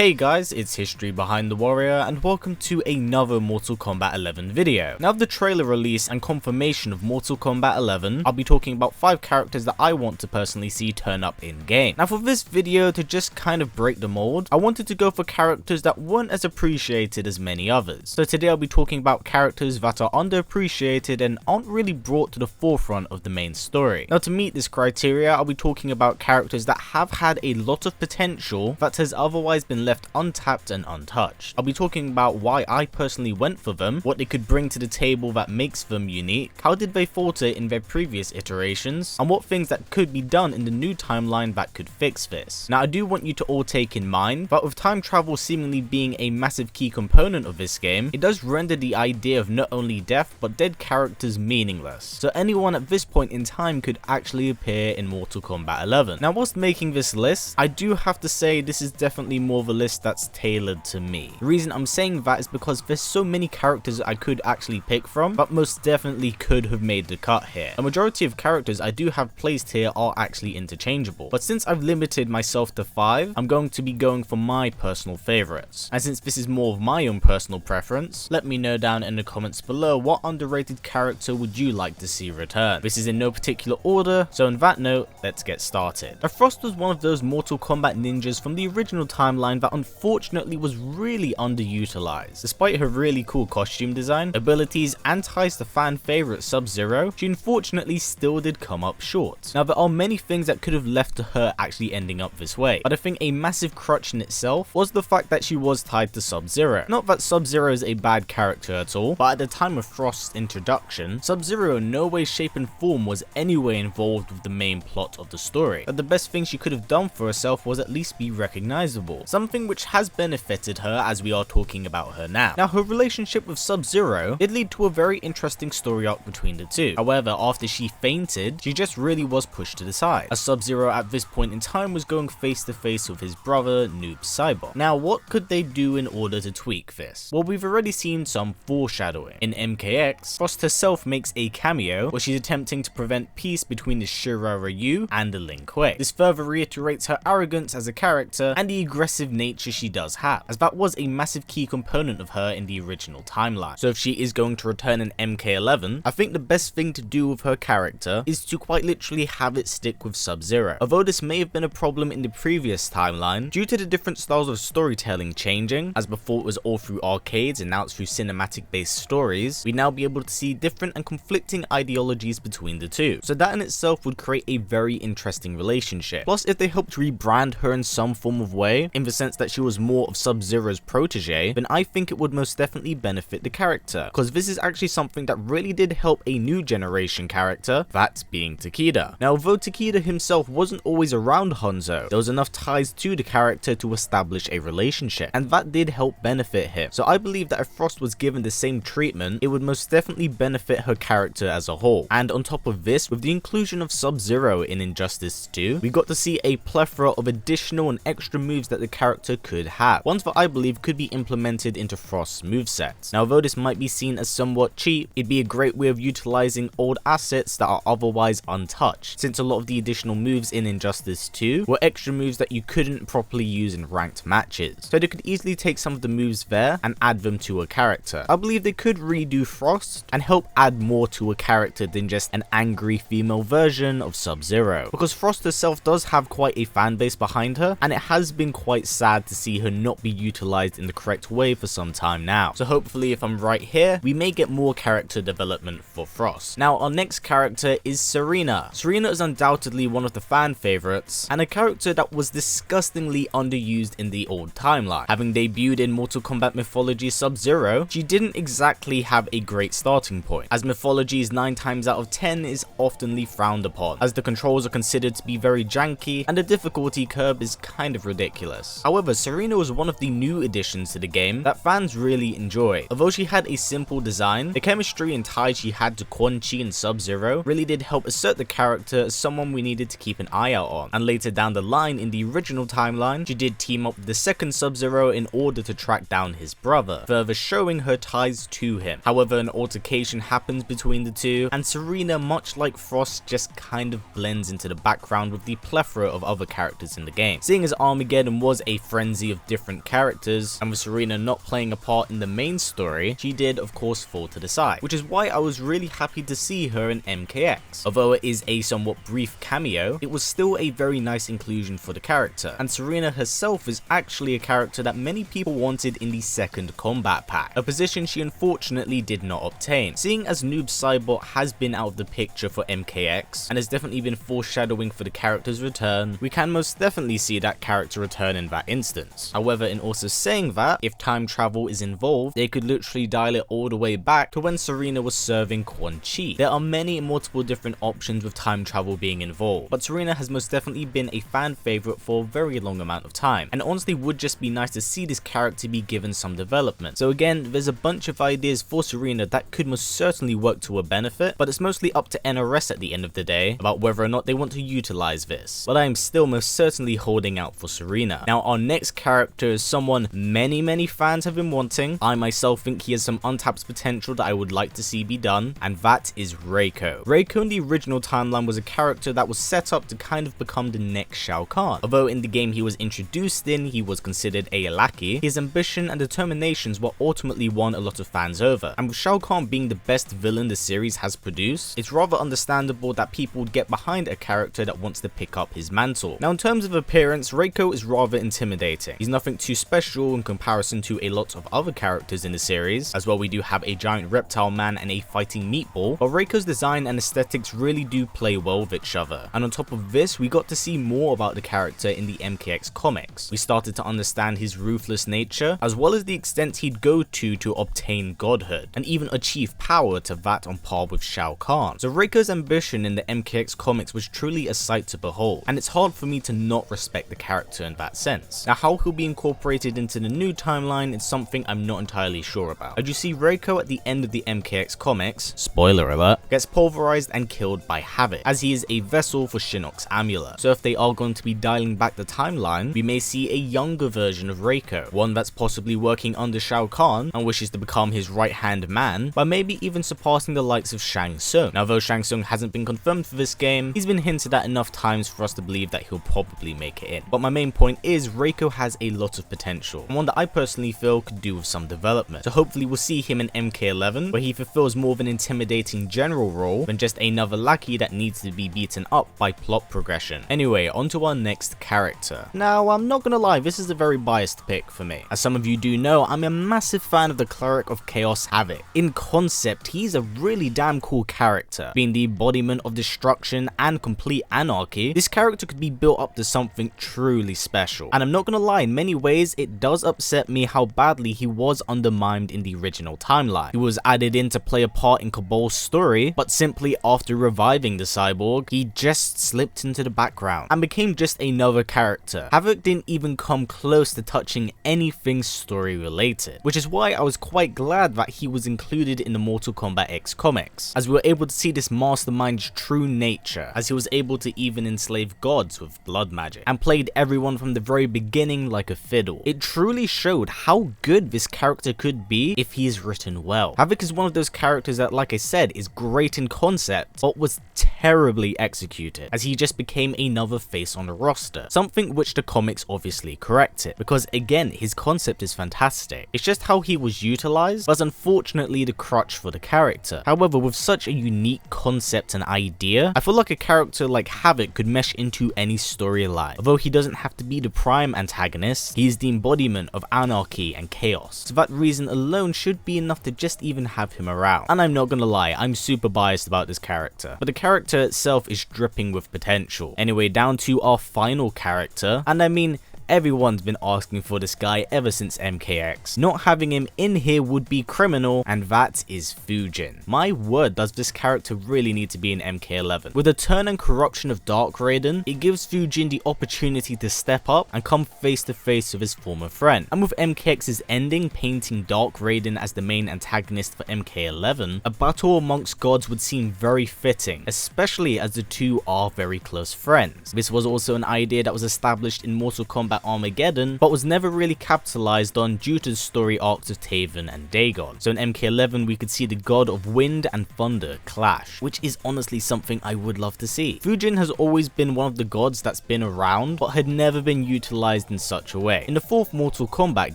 Hey guys, it's History Behind the Warrior and welcome to another Mortal Kombat 11 video. Now, with the trailer release and confirmation of Mortal Kombat 11, I'll be talking about 5 characters that I want to personally see turn up in game. Now for this video, to just kind of break the mold, I wanted to go for characters that weren't as appreciated as many others. So today I'll be talking about characters that are underappreciated and aren't really brought to the forefront of the main story. Now to meet this criteria, I'll be talking about characters that have had a lot of potential that has otherwise been left untapped and untouched. I'll be talking about why I personally went for them, what they could bring to the table that makes them unique, how did they falter in their previous iterations, and what things that could be done in the new timeline that could fix this. Now I do want you to all take in mind that with time travel seemingly being a massive key component of this game, it does render the idea of not only death but dead characters meaningless. So anyone at this point in time could actually appear in Mortal Kombat 11. Now whilst making this list, I do have to say this is definitely more of a list that's tailored to me. The reason I'm saying that is because there's so many characters I could actually pick from, but most definitely could have made the cut here. A majority of characters I do have placed here are actually interchangeable, but since I've limited myself to 5, I'm going to be going for my personal favorites. And since this is more of my own personal preference, let me know down in the comments below what underrated character would you like to see return. This is in no particular order, so on that note, let's get started. Now, Frost was one of those Mortal Kombat ninjas from the original timeline that unfortunately was really underutilized. Despite her really cool costume design, abilities, and ties to fan favorite Sub-Zero, she unfortunately still did come up short. Now there are many things that could have left to her actually ending up this way, but I think a massive crutch in itself was the fact that she was tied to Sub-Zero. Not that Sub-Zero is a bad character at all, but at the time of Frost's introduction, Sub-Zero in no way, shape and form was anyway involved with the main plot of the story. But the best thing she could have done for herself was at least be recognizable, something which has benefited her as we are talking about her now. Now her relationship with Sub-Zero did lead to a very interesting story arc between the two. However, after she fainted, she just really was pushed to the side, as Sub-Zero at this point in time was going face to face with his brother Noob Saibot. Now what could they do in order to tweak this? Well, we've already seen some foreshadowing. In MKX, Frost herself makes a cameo where she's attempting to prevent peace between the Shura Ryu and the Lin Kuei. This further reiterates her arrogance as a character and the aggressive nature she does have, as that was a massive key component of her in the original timeline. So if she is going to return in MK11, I think the best thing to do with her character is to quite literally have it stick with Sub-Zero. Although this may have been a problem in the previous timeline, due to the different styles of storytelling changing, as before it was all through arcades and now it's through cinematic based stories, we now be able to see different and conflicting ideologies between the two. So that in itself would create a very interesting relationship. Plus, if they helped rebrand her in some form of way, in the sense that she was more of Sub-Zero's protege, then I think it would most definitely benefit the character, because this is actually something that really did help a new generation character, that being Takeda. Now although Takeda himself wasn't always around Hanzo, there was enough ties to the character to establish a relationship, and that did help benefit him. So I believe that if Frost was given the same treatment, it would most definitely benefit her character as a whole. And on top of this, with the inclusion of Sub-Zero in Injustice 2, we got to see a plethora of additional and extra moves that the character could have, ones that I believe could be implemented into Frost's moveset. Now although this might be seen as somewhat cheap, it'd be a great way of utilizing old assets that are otherwise untouched, since a lot of the additional moves in Injustice 2 were extra moves that you couldn't properly use in ranked matches. So they could easily take some of the moves there and add them to a character. I believe they could redo Frost and help add more to a character than just an angry female version of Sub-Zero, because Frost herself does have quite a fan base behind her, and it has been quite sad to see her not be utilized in the correct way for some time now. So hopefully, if I'm right here, we may get more character development for Frost. Now our next character is Serena. Serena is undoubtedly one of the fan favorites, and a character that was disgustingly underused in the old timeline. Having debuted in Mortal Kombat Mythology Sub-Zero, she didn't exactly have a great starting point, as Mythology's 9 times out of 10 is oftenly frowned upon, as the controls are considered to be very janky and the difficulty curve is kind of ridiculous. However, Serena was one of the new additions to the game that fans really enjoyed. Although she had a simple design, the chemistry and ties she had to Quan Chi and Sub-Zero really did help assert the character as someone we needed to keep an eye out on, and later down the line in the original timeline, she did team up with the second Sub-Zero in order to track down his brother, further showing her ties to him. However, an altercation happens between the two, and Serena, much like Frost, just kind of blends into the background with the plethora of other characters in the game. Seeing as Armageddon was a frenzy of different characters, and with Serena not playing a part in the main story, she did of course fall to the side, which is why I was really happy to see her in MKX. Although it is a somewhat brief cameo, it was still a very nice inclusion for the character, and Serena herself is actually a character that many people wanted in the second combat pack, a position she unfortunately did not obtain. Seeing as Noob Saibot has been out of the picture for MKX, and has definitely been foreshadowing for the character's return, we can most definitely see that character return in that instance. However, in also saying that, if time travel is involved, they could literally dial it all the way back to when Serena was serving Quan Chi. There are many multiple different options with time travel being involved, but Serena has most definitely been a fan favorite for a very long amount of time, and it honestly would just be nice to see this character be given some development. So again, there's a bunch of ideas for Serena that could most certainly work to her benefit, but it's mostly up to NRS at the end of the day about whether or not they want to utilize this. But I am still most certainly holding out for Serena. Now our next character is someone many fans have been wanting. I myself think he has some untapped potential that I would like to see be done, and that is Reiko. Reiko in the original timeline was a character that was set up to kind of become the next Shao Kahn. Although in the game he was introduced in, he was considered a lackey, his ambition and determinations were ultimately won a lot of fans over, and with Shao Kahn being the best villain the series has produced, it's rather understandable that people would get behind a character that wants to pick up his mantle. Now in terms of appearance, Reiko is rather intimidating. He's nothing too special in comparison to a lot of other characters in the series. As well, we do have a giant reptile man and a fighting meatball, but Reiko's design and aesthetics really do play well with each other. And on top of this, we got to see more about the character in the MKX comics. We started to understand his ruthless nature, as well as the extent he'd go to obtain godhood, and even achieve power to that on par with Shao Kahn. So Reiko's ambition in the MKX comics was truly a sight to behold, and it's hard for me to not respect the character in that sense. Now how he'll be incorporated into the new timeline is something I'm not entirely sure about. As you see, Reiko at the end of the MKX comics, spoiler alert, gets pulverized and killed by Havoc, as he is a vessel for Shinnok's amulet. So if they are going to be dialing back the timeline, we may see a younger version of Reiko, one that's possibly working under Shao Kahn and wishes to become his right-hand man, by maybe even surpassing the likes of Shang Tsung. Now though Shang Tsung hasn't been confirmed for this game, he's been hinted at enough times for us to believe that he'll probably make it in. But my main point is Reiko has a lot of potential, and one that I personally feel could do with some development. So hopefully we'll see him in MK11, where he fulfills more of an intimidating general role than just another lackey that needs to be beaten up by plot progression. Anyway, on to our next character. Now I'm not gonna lie, this is a very biased pick for me. As some of you do know, I'm a massive fan of the Cleric of Chaos Havoc. In concept, he's a really damn cool character. Being the embodiment of destruction and complete anarchy, this character could be built up to something truly special. And I'm not gonna lie, in many ways it does upset me how badly he was undermined in the original timeline. He was added in to play a part in Cabal's story, but simply after reviving the cyborg, he just slipped into the background and became just another character. Havoc didn't even come close to touching anything story related, which is why I was quite glad that he was included in the Mortal Kombat X comics, as we were able to see this mastermind's true nature, as he was able to even enslave gods with blood magic, and played everyone from the very beginning like a fiddle. It truly showed how good this character could be if he is written well. Havoc is one of those characters that, like I said, is great in concept, but was terribly executed, as he just became another face on the roster, something which the comics obviously corrected, because again, his concept is fantastic. It's just how he was utilized was unfortunately the crutch for the character. However, with such a unique concept and idea, I feel like a character like Havoc could mesh into any storyline. Although he doesn't have to be the prime antagonist, he is the embodiment of anarchy and chaos. So that reason alone should be enough to just even have him around. And I'm not gonna lie, I'm super biased about this character, but the character itself is dripping with potential. Anyway, down to our final character, and I mean, everyone's been asking for this guy ever since MKX. Not having him in here would be criminal, and that is Fujin. My word, does this character really need to be in MK11. With the turn and corruption of Dark Raiden, it gives Fujin the opportunity to step up and come face to face with his former friend. And with MKX's ending painting Dark Raiden as the main antagonist for MK11, a battle amongst gods would seem very fitting, especially as the two are very close friends. This was also an idea that was established in Mortal Kombat Kombat Armageddon, but was never really capitalized on due to the story arcs of Taven and Dagon. So in MK11 we could see the god of wind and thunder clash, which is honestly something I would love to see. Fujin has always been one of the gods that's been around, but had never been utilized in such a way. In the 4th Mortal Kombat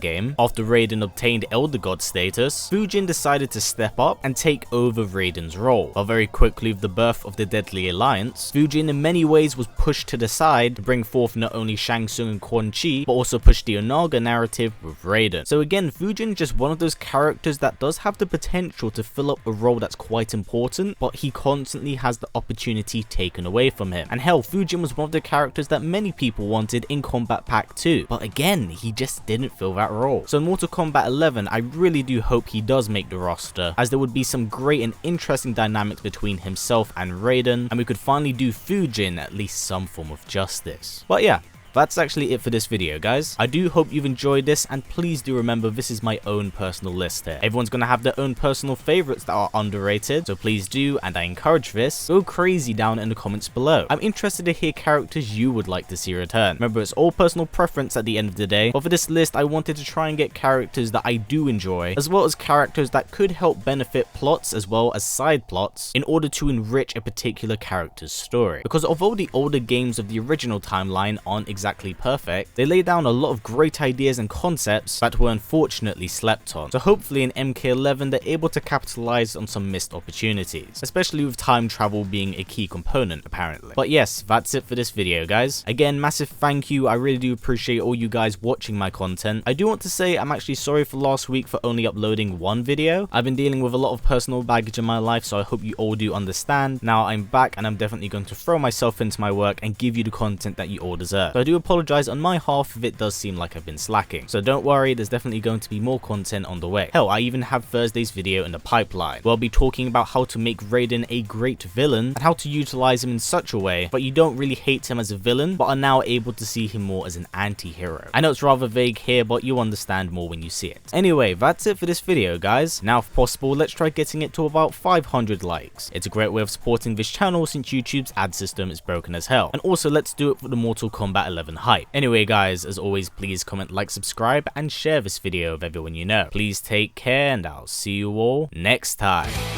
game, after Raiden obtained Elder God status, Fujin decided to step up and take over Raiden's role. But very quickly with the birth of the Deadly Alliance, Fujin in many ways was pushed to the side to bring forth not only Shang Tsung and Quan Chi, but also push the Onaga narrative with Raiden. So again, Fujin just one of those characters that does have the potential to fill up a role that's quite important, but he constantly has the opportunity taken away from him. And hell, Fujin was one of the characters that many people wanted in Combat Pack 2, but again, he just didn't fill that role. So in Mortal Kombat 11, I really do hope he does make the roster, as there would be some great and interesting dynamics between himself and Raiden, and we could finally do Fujin at least some form of justice. But yeah, that's actually it for this video, guys. I do hope you've enjoyed this, and please do remember this is my own personal list here. Everyone's gonna have their own personal favorites that are underrated, so please do, and I encourage this, go crazy down in the comments below. I'm interested to hear characters you would like to see return. Remember, it's all personal preference at the end of the day, but for this list I wanted to try and get characters that I do enjoy, as well as characters that could help benefit plots as well as side plots in order to enrich a particular character's story. Because although the older games of the original timeline aren't exactly perfect, they lay down a lot of great ideas and concepts that were unfortunately slept on. So hopefully in MK11 they're able to capitalize on some missed opportunities, especially with time travel being a key component apparently. But yes, that's it for this video, guys. Again, massive thank you. I really do appreciate all you guys watching my content. I do want to say I'm actually sorry for last week for only uploading one video. I've been dealing with a lot of personal baggage in my life, so I hope you all do understand. Now I'm back and I'm definitely going to throw myself into my work and give you the content that you all deserve. So I do apologize on my half if it does seem like I've been slacking. So don't worry, there's definitely going to be more content on the way. Hell, I even have Thursday's video in the pipeline, where I'll be talking about how to make Raiden a great villain and how to utilize him in such a way but you don't really hate him as a villain, but are now able to see him more as an anti-hero. I know it's rather vague here, but you'll understand more when you see it. Anyway, that's it for this video, guys. Now if possible, let's try getting it to about 500 likes. It's a great way of supporting this channel since YouTube's ad system is broken as hell. And also let's do it for the Mortal Kombat 11 hype. Anyway guys, as always, please comment, like, subscribe, and share this video with everyone you know. Please take care, and I'll see you all next time.